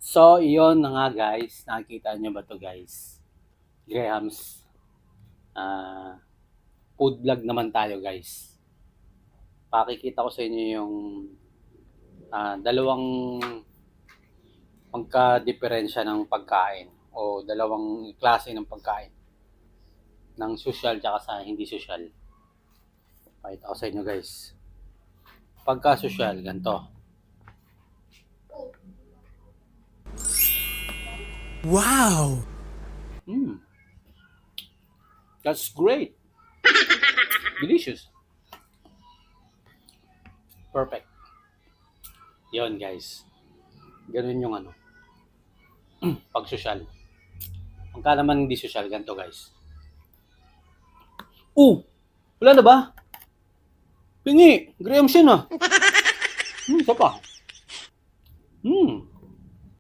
So, iyon na nga guys. Nakikita nyo ba to guys? Graham's food vlog naman tayo guys. Pakikita ko sa inyo yung dalawang magka-diferensya ng pagkain o dalawang klase ng pagkain ng social tsaka sa hindi social. Pakita ko sa inyo guys. Pagka-social, ganito. Wow! That's great. Delicious. Perfect. Yon guys. Ganun yung pag social. Pagka naman hindi social, ganito guys. Wala na ba? Pingi, Graham's yun ah. Isa pa.